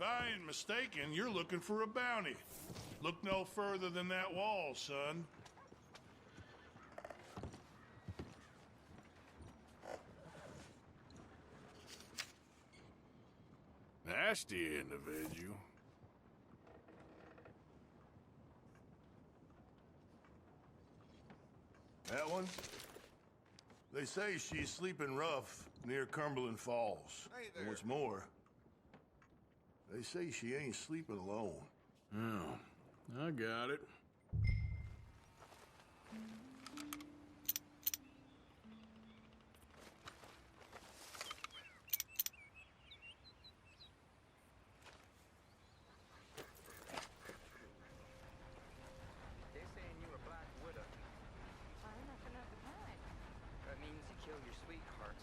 I ain't mistaken, you're looking for a bounty. Look no further than that wall, son. Nasty individual. That one? They say she's sleeping rough near Cumberland Falls. Hey And there. what's more, they say she ain't sleeping alone. Oh, I got it. They're saying you're a black widow. I'm nothing of the kind. That means you killed your sweetheart.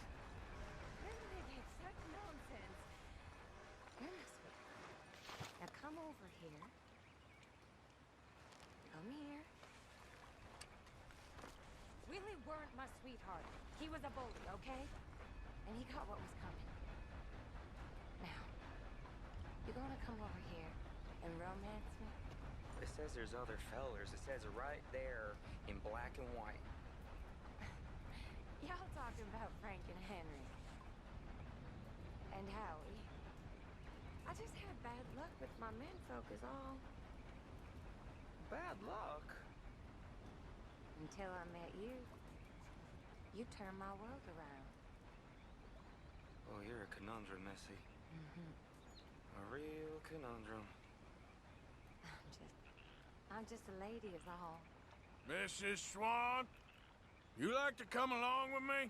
Where did they get such nonsense? You're my sweetheart. Now come over here. Come here. Willie weren't my sweetheart. He was a bully, okay? And he got what was coming. Now, you're gonna come over here and romance me? It says there's other fellers. It says it right there in black and white. Y'all talking about Frank and Henry. And Howie. I just had bad luck with my menfolk is all. Bad luck. Until I met you. You turned my world around. Oh, you're a conundrum, Missy. A real conundrum. I'm just a lady is all. Mrs. Swan, you like to come along with me?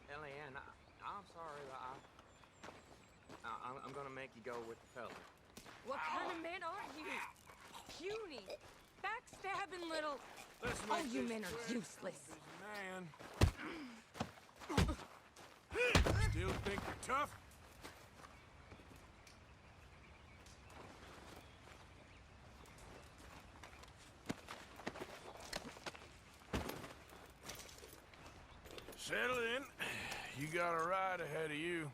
Eliane, I'm sorry, but I'm gonna make you go with the fella. What kind of men are you? Puny, backstabbing little... Let's Oh, make you this men are friend useless. Man. Still think you're tough? Settle in. You got a ride ahead of you.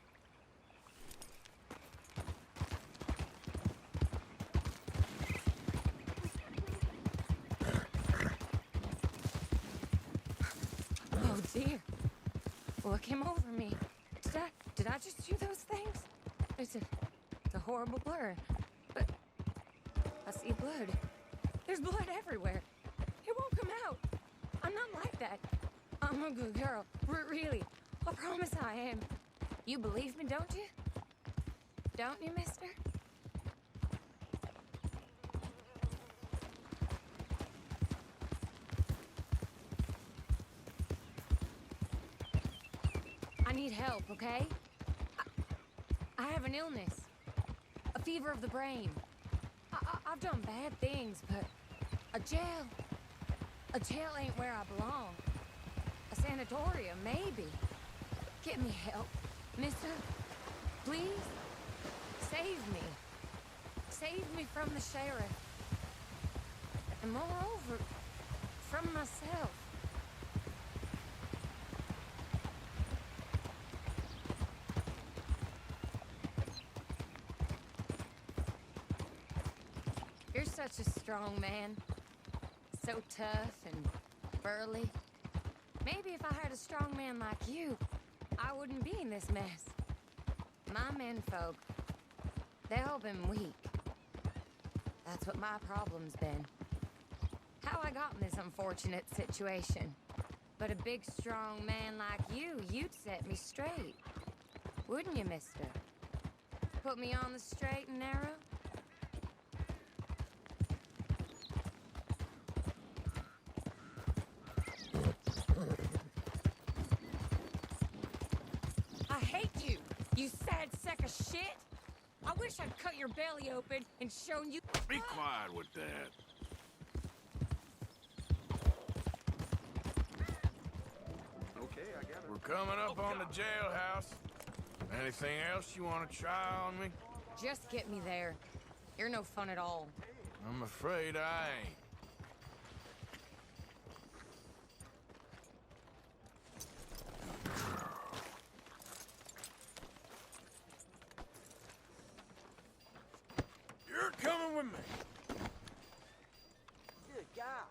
Oh, dear. What came over me? Did I just do those things? It's a horrible blur. But I see blood. There's blood everywhere. It won't come out. I'm not like that. I'm a good girl. Really. I promise I am. You believe me, don't you? Don't you, mister? I need help, okay? I have an illness. A fever of the brain. I've done bad things, but a jail ain't where I belong. A sanatorium, maybe. Get me help, mister. Please? Save me. Save me from the sheriff. And moreover, from myself. You're such a strong man. So tough and burly. Maybe if I had a strong man like you, I wouldn't be in this mess. My menfolk, they've all been weak. That's what my problem's been. How I got in this unfortunate situation. But a big, strong man like you, you'd set me straight. Wouldn't you, mister? Put me on the straight and narrow? I hate you, you sad sack of shit! I wish I'd cut your belly open and shown you— Be quiet with that. Okay, I got it. We're coming up on the jailhouse. Anything else you want to try on me? Just get me there. You're no fun at all. I'm afraid I ain't. me. Good God.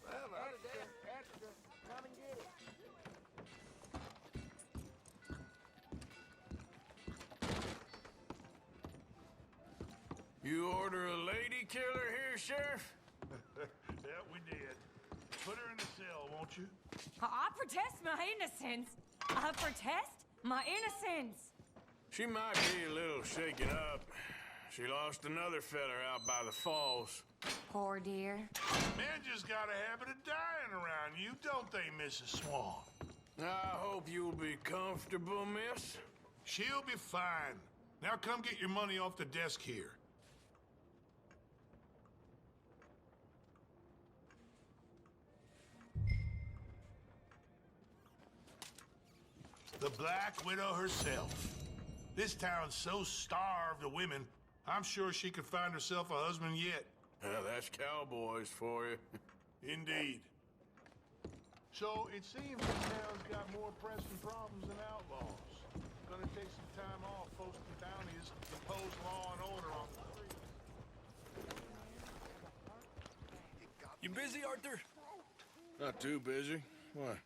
Extra, extra. Come and get it. You order a lady killer here, Sheriff? Yeah, we did. Put her in the cell, won't you? I protest my innocence. I protest my innocence. She might be a little shaken up. She lost another feller out by the falls. Poor dear. Men just got a habit of dying around you, don't they, Mrs. Swan? I hope you'll be comfortable, miss. She'll be fine. Now come get your money off the desk here. The Black Widow herself. This town's so starved of women, I'm sure she could find herself a husband yet. That's cowboys for you. Indeed. So it seems the town's got more pressing problems than outlaws. Gonna take some time off posting bounties to impose law and order on the streets. You busy, Arthur? Not too busy. Why?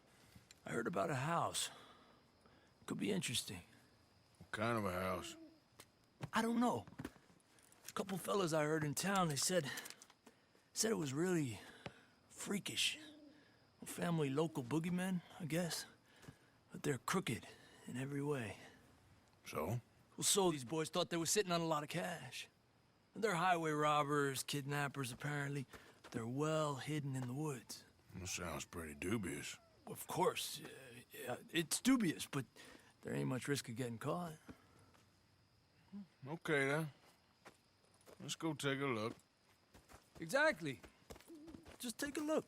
I heard about a house. Could be interesting. What kind of a house? I don't know. A couple fellas I heard in town, they said it was really freakish. A family local boogeymen, I guess. But they're crooked in every way. So? Well, so these boys thought they were sitting on a lot of cash. They're highway robbers, kidnappers, apparently. They're well hidden in the woods. That sounds pretty dubious. Of course, yeah, it's dubious, but there ain't much risk of getting caught. Okay, then. Let's go take a look. Exactly. Just take a look.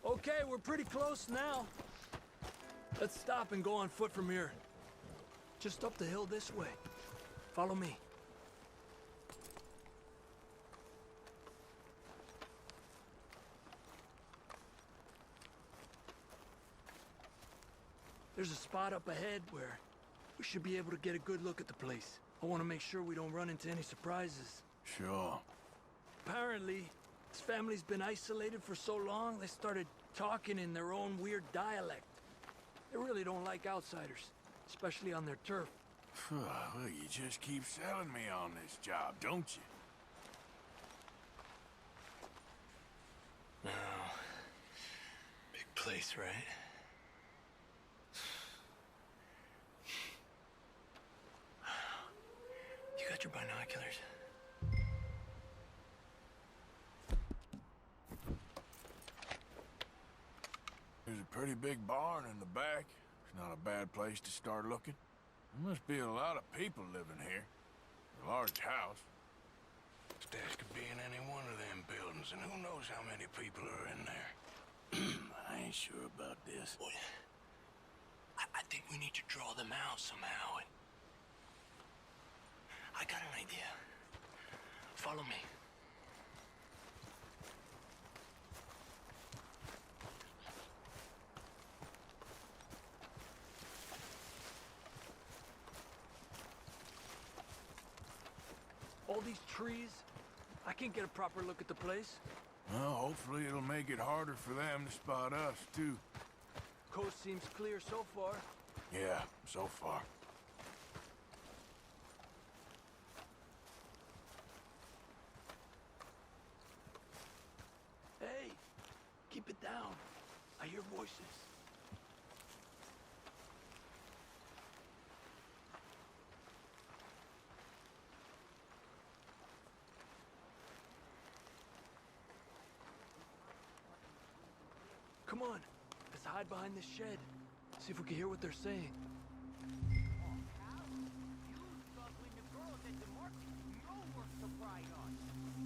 Okay, we're pretty close now. Let's stop and go on foot from here. Just up the hill this way. Follow me. There's a spot up ahead where we should be able to get a good look at the place. I want to make sure we don't run into any surprises. Sure. Apparently, this family's been isolated for so long, they started talking in their own weird dialect. They really don't like outsiders, especially on their turf. Well, you just keep selling me on this job, don't you? No. Big place, right? You got your binoculars? There's a pretty big barn in the back. It's not a bad place to start looking. There must be a lot of people living here. A large house. Stash could be in any one of them buildings, and who knows how many people are in there. I ain't sure about this. Boy, I think we need to draw them out somehow. I got an idea. Follow me. All these trees, I can't get a proper look at the place. Well, hopefully it'll make it harder for them to spot us, too. Coast seems clear so far. Yeah, so far. Hey, keep it down. I hear voices. Come on, let's hide behind this shed. See if we can hear what they're saying.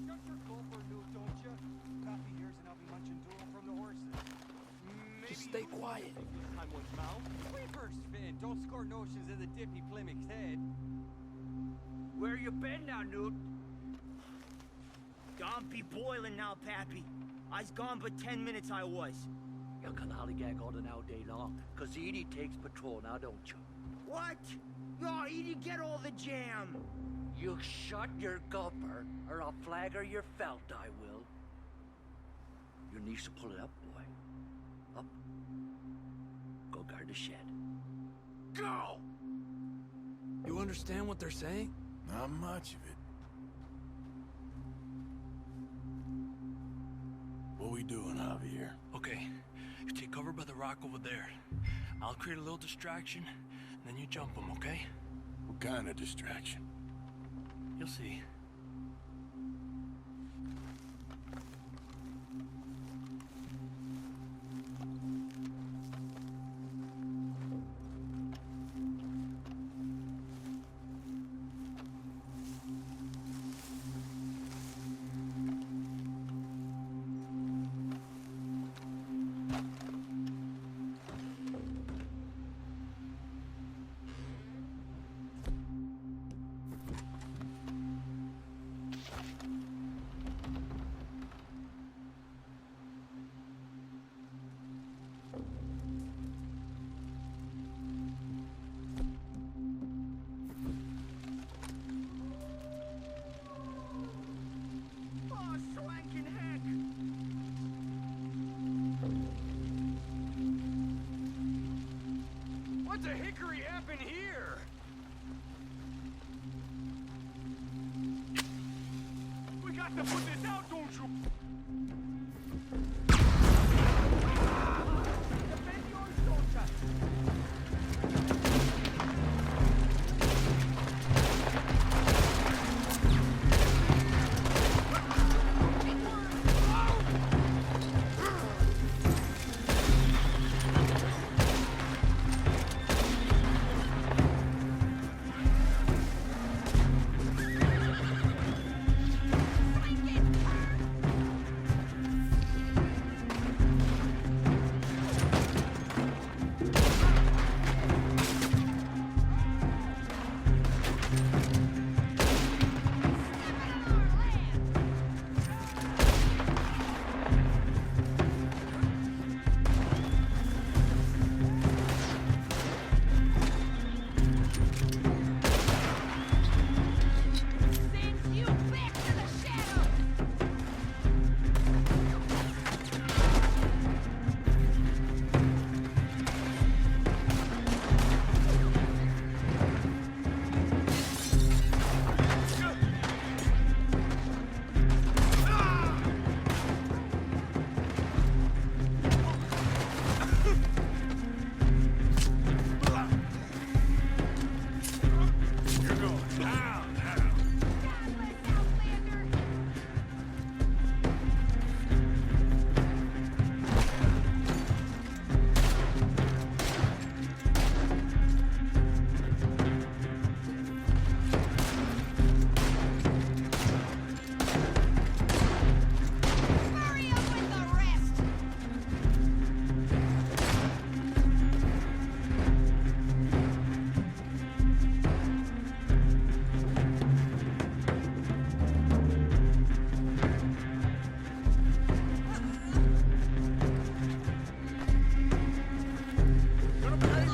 Shut your gulper, don't you? Coffee here's and I'll be munching door. stay quiet. I was mouth. Reverse fin. Don't score notions in the dippy Plymouth's head. Where you been now, Newt? Don't be boiling now, Pappy. I's gone but 10 minutes I was. You can lollygag all an all day long, 'cause Edie takes patrol now, don't you? What? No, you didn't get all the jam. You shut your gupper, or I'll flagger your felt, I will. Your niece will pull it up, boy. Up. Go guard the shed. Go! You understand what they're saying? Not much of it. What we doing, Javier? Okay, you take cover by the rock over there. I'll create a little distraction, and then you jump them, okay? What kind of distraction? You'll see. Oh, swanking heck! What the hickory happened here? We got to put this out, don't you? Defend yours, soldier. Send you back to the shadows! You're going down now. God bless Outlander! Hurry up with the rest!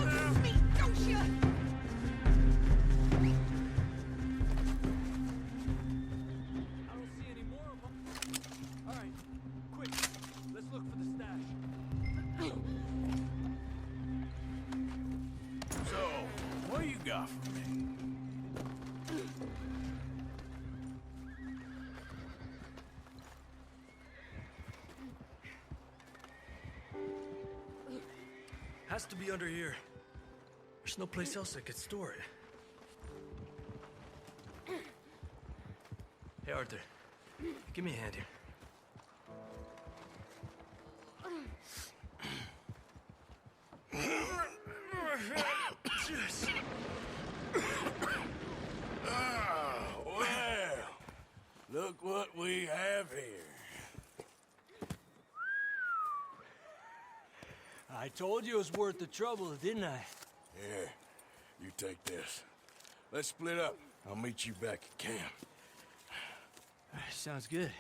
Lose me, don't you? I don't see any more of them. All right, quick. Let's look for the stash. So, what do you got for me? Has to be under here. There's no place else I could store it. Hey, Arthur. Give me a hand here. Well, look what we have here. I told you it was worth the trouble, didn't I? Here, you take this. Let's split up. I'll meet you back at camp. Sounds good.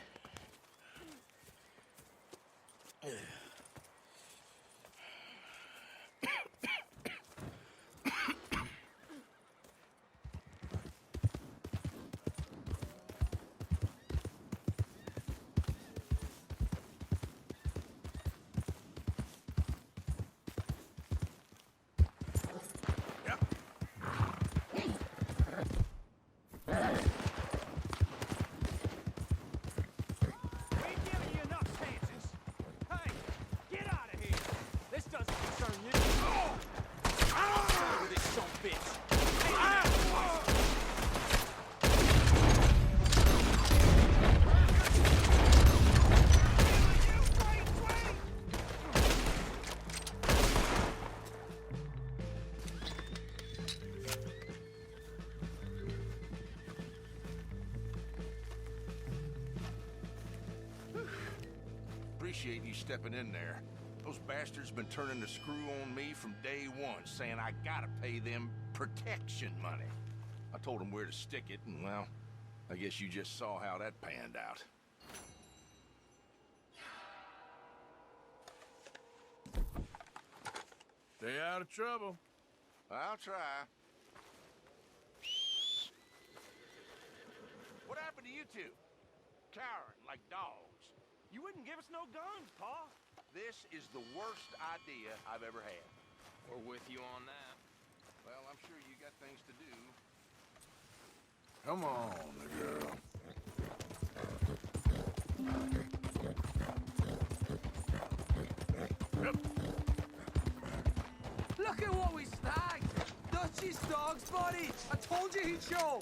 Appreciate you stepping in there. Those bastards been turning the screw on me from day one, saying I gotta pay them protection money. I told them where to stick it, and well, I guess you just saw how that panned out. Stay out of trouble. I'll try. What happened to you two? Cowering like dogs. You wouldn't give us no guns, Pa. This is the worst idea I've ever had. We're with you on that. Well, I'm sure you got things to do. Come on, girl. Look at what we snagged! Dutchie's dog's body! I told you he'd show!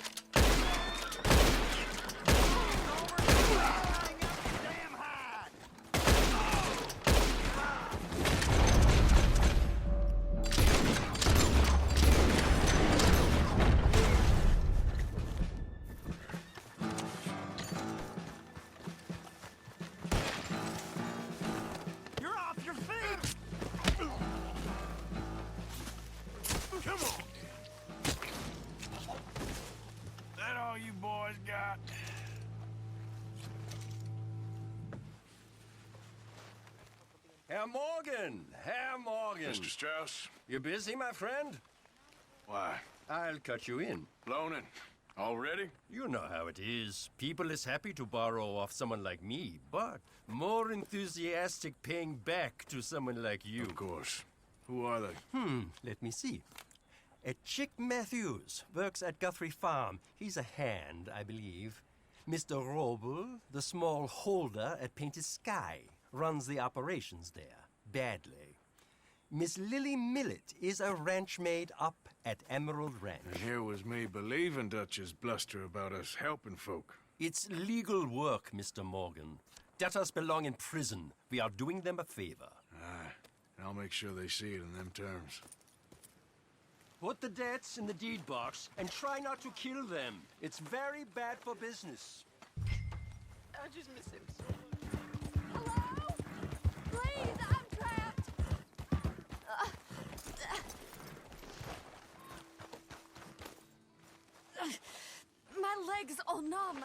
Herr Morgan! Herr Morgan! Mr. Strauss? You busy, my friend? Why? I'll cut you in. Loaning? Already? You know how it is. People is happy to borrow off someone like me, but more enthusiastic paying back to someone like you. Of course. Who are they? Let me see. Chick Matthews works at Guthrie Farm. He's a hand, I believe. Mr. Roble, the small holder at Painted Sky, runs the operations there, badly. Miss Lily Millet is a ranch maid up at Emerald Ranch. And here was me believing Dutch's bluster about us helping folk. It's legal work, Mr. Morgan. Debtors belong in prison. We are doing them a favor. Aye, and I'll make sure they see it in them terms. Put the debts in the deed box and try not to kill them. It's very bad for business. I just miss him. Hello? Please, I'm trapped. My legs all numb.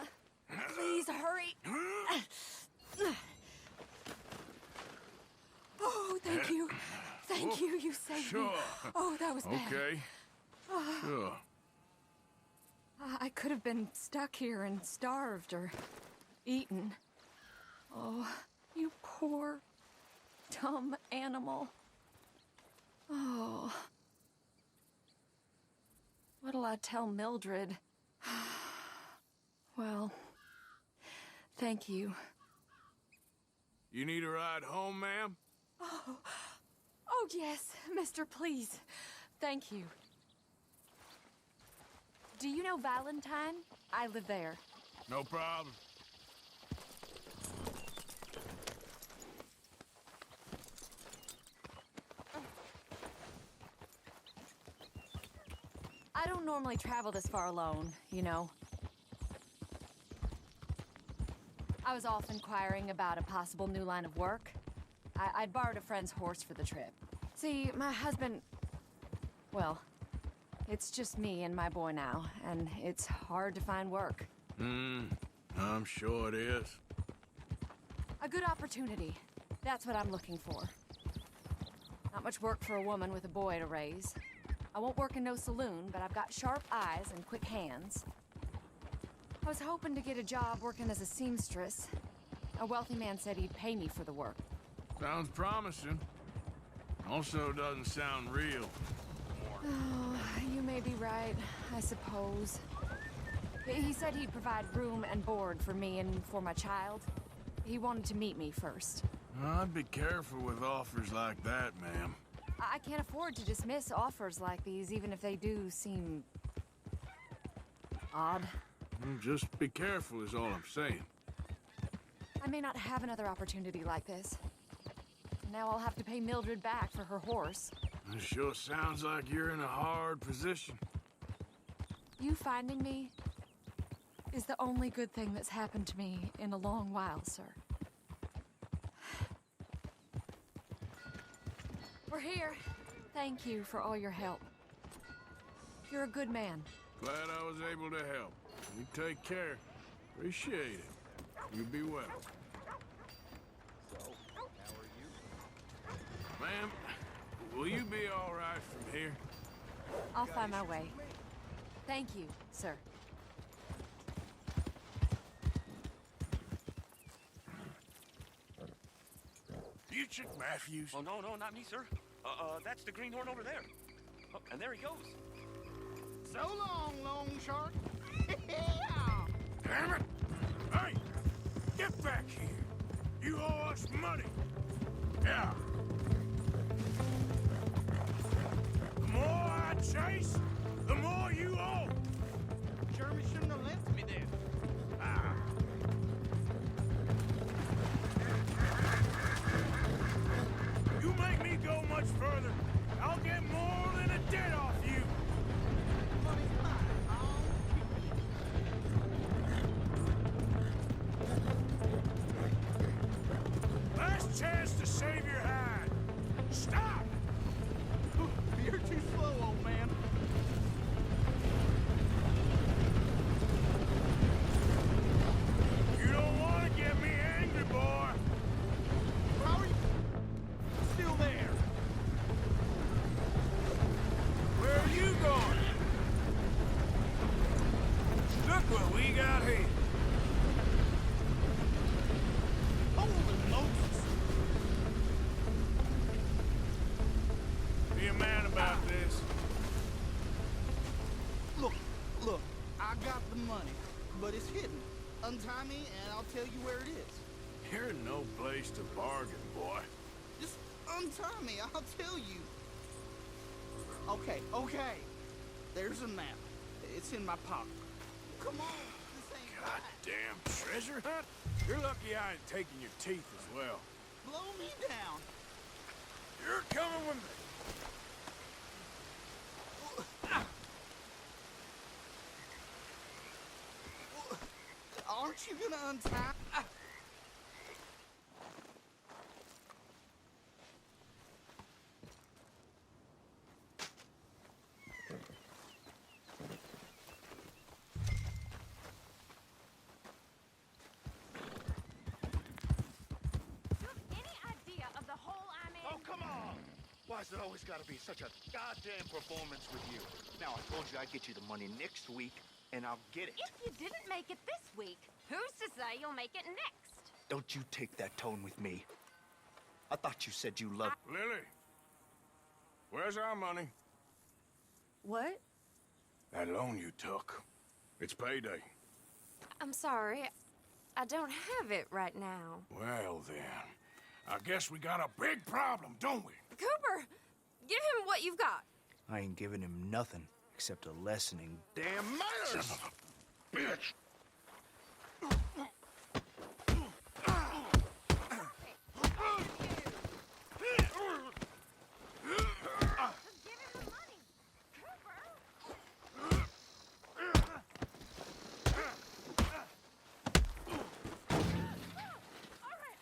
Please hurry. Oh, thank you. Thank you. You saved me. Oh, that was bad. Okay. Sure. I could have been stuck here and starved or eaten. Oh, you poor, dumb animal. Oh. What'll I tell Mildred? Well, thank you. You need a ride home, ma'am? Oh, yes, mister, please. Thank you. Do you know Valentine? I live there. No problem. I don't normally travel this far alone, you know. I was off inquiring about a possible new line of work. I'd borrowed a friend's horse for the trip. See, my husband... Well, it's just me and my boy now, and it's hard to find work. I'm sure it is. A good opportunity. That's what I'm looking for. Not much work for a woman with a boy to raise. I won't work in no saloon, but I've got sharp eyes and quick hands. I was hoping to get a job working as a seamstress. A wealthy man said he'd pay me for the work. Sounds promising. Also doesn't sound real. Oh, you may be right, I suppose. He said he'd provide room and board for me and for my child. He wanted to meet me first. I'd be careful with offers like that, ma'am. I can't afford to dismiss offers like these, even if they do seem... odd. Just be careful is all I'm saying. I may not have another opportunity like this. Now I'll have to pay Mildred back for her horse. It sure sounds like you're in a hard position. You finding me is the only good thing that's happened to me in a long while, sir. We're here. Thank you for all your help. You're a good man. Glad I was able to help. You take care. Appreciate it. You be well. So, how are you? Ma'am, will you be all right from here? I'll find my way. Thank you, sir. You Chick Matthews? Oh, no, not me, sir. That's the greenhorn over there. Oh, and there he goes. So long, Long Shark. Damn it! Hey! Get back here! You owe us money! Yeah! The more I chase, the more you owe! Jeremy shouldn't have left me then. Ah! You make me go much further, I'll get more than a debt off you! Money's mine. Last chance to save your hide! Stop! You're too slow, old man. You don't want to get me angry, boy! How are you still there? Where are you going? Look what we got here! Holy Moses! Be a man about this. Look, I got the money, but it's hidden. Untie me and I'll tell you where it is. You're in no place to bargain, boy. Just untie me, I'll tell you. Okay. There's a map. It's in my pocket. Come on, this ain't right. Goddamn treasure hunt? You're lucky I ain't taking your teeth as well. Blow me down. You're coming with me. Aren't you gonna untie? Oh, come on! Why's it always gotta be such a goddamn performance with you? Now, I told you I'd get you the money next week, and I'll get it. If you didn't make it this week, who's to say you'll make it next? Don't you take that tone with me. I thought you said you loved... Lily, where's our money? What? That loan you took. It's payday. I'm sorry. I don't have it right now. Well, then. I guess we got a big problem, don't we? Cooper, give him what you've got. I ain't giving him nothing except a lesson in damn manners! Son of a bitch! Give him the money. Cooper! All right.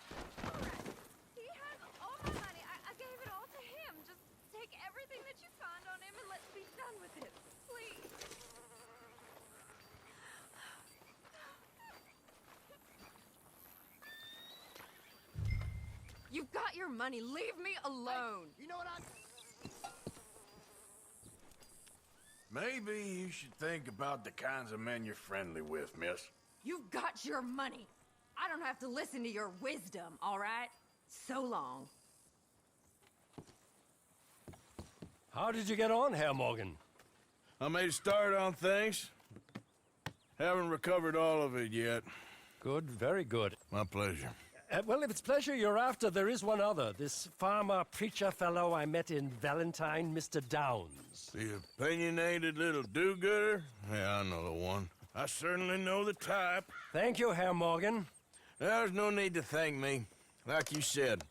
He has all my money. I gave it all to him. Just You've got your money. Leave me alone. You know what Maybe you should think about the kinds of men you're friendly with, miss. You've got your money. I don't have to listen to your wisdom, all right? So long. How did you get on, Herr Morgan? I made a start on things. Haven't recovered all of it yet. Good, very good. My pleasure. Well, if it's pleasure you're after, there is one other. This farmer preacher fellow I met in Valentine, Mr. Downs. The opinionated little do-gooder? Yeah, I know the one. I certainly know the type. Thank you, Herr Morgan. There's no need to thank me. Like you said,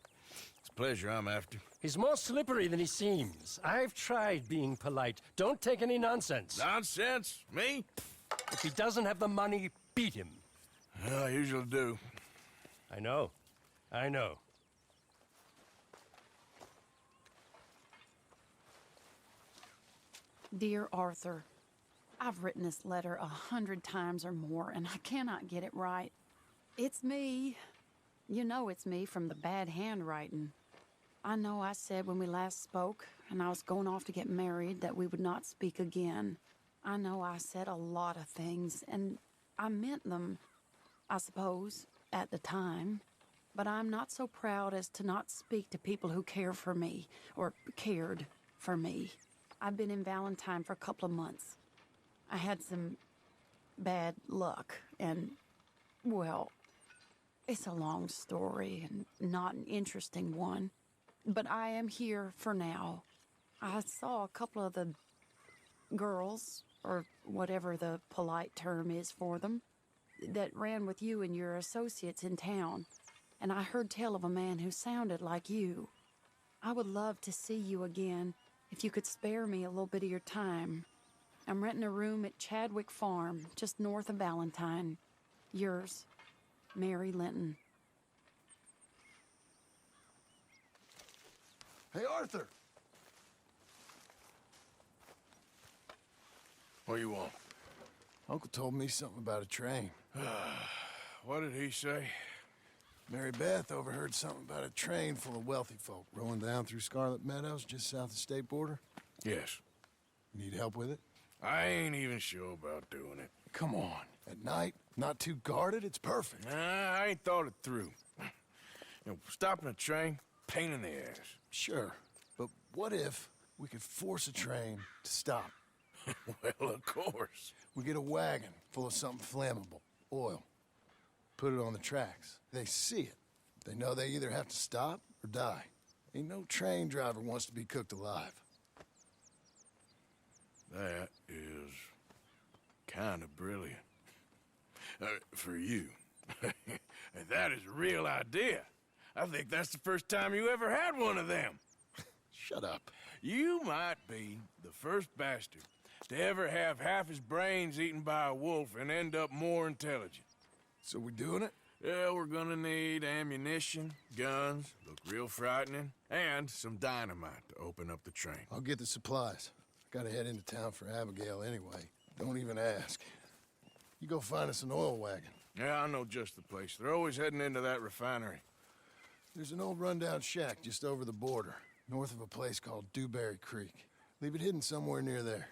it's a pleasure I'm after. He's more slippery than he seems. I've tried being polite. Don't take any nonsense. Nonsense? Me? If he doesn't have the money, beat him. Well, I usually do. I know. I know. Dear Arthur, I've written this letter 100 times or more, and I cannot get it right. It's me. You know it's me from the bad handwriting. I know I said when we last spoke, and I was going off to get married, that we would not speak again. I know I said a lot of things, and I meant them, I suppose, at the time. But I'm not so proud as to not speak to people who care for me, or cared for me. I've been in Valentine for a couple of months. I had some bad luck, and, well, it's a long story and not an interesting one. But I am here for now. I saw a couple of the girls, or whatever the polite term is for them, that ran with you and your associates in town. And I heard tell of a man who sounded like you. I would love to see you again, if you could spare me a little bit of your time. I'm renting a room at Chadwick Farm, just north of Valentine. Yours, Mary Linton. Hey, Arthur! What do you want? Uncle told me something about a train. What did he say? Mary Beth overheard something about a train full of wealthy folk rolling down through Scarlet Meadows just south of the state border. Yes. Need help with it? I ain't even sure about doing it. Come on. At night, not too guarded, it's perfect. I ain't thought it through. Stopping a train, pain in the ass. Sure, but what if we could force a train to stop? Well, of course. We get a wagon full of something flammable, oil. Put it on the tracks. They see it. They know they either have to stop or die. Ain't no train driver wants to be cooked alive. That is kind of brilliant. For you. That is a real idea. I think that's the first time you ever had one of them. Shut up. You might be the first bastard to ever have half his brains eaten by a wolf and end up more intelligent. So we doing it? Yeah, we're gonna need ammunition, guns, look real frightening, and some dynamite to open up the train. I'll get the supplies. Gotta head into town for Abigail anyway. Don't even ask. You go find us an oil wagon. Yeah, I know just the place. They're always heading into that refinery. There's an old rundown shack just over the border, north of a place called Dewberry Creek. Leave it hidden somewhere near there.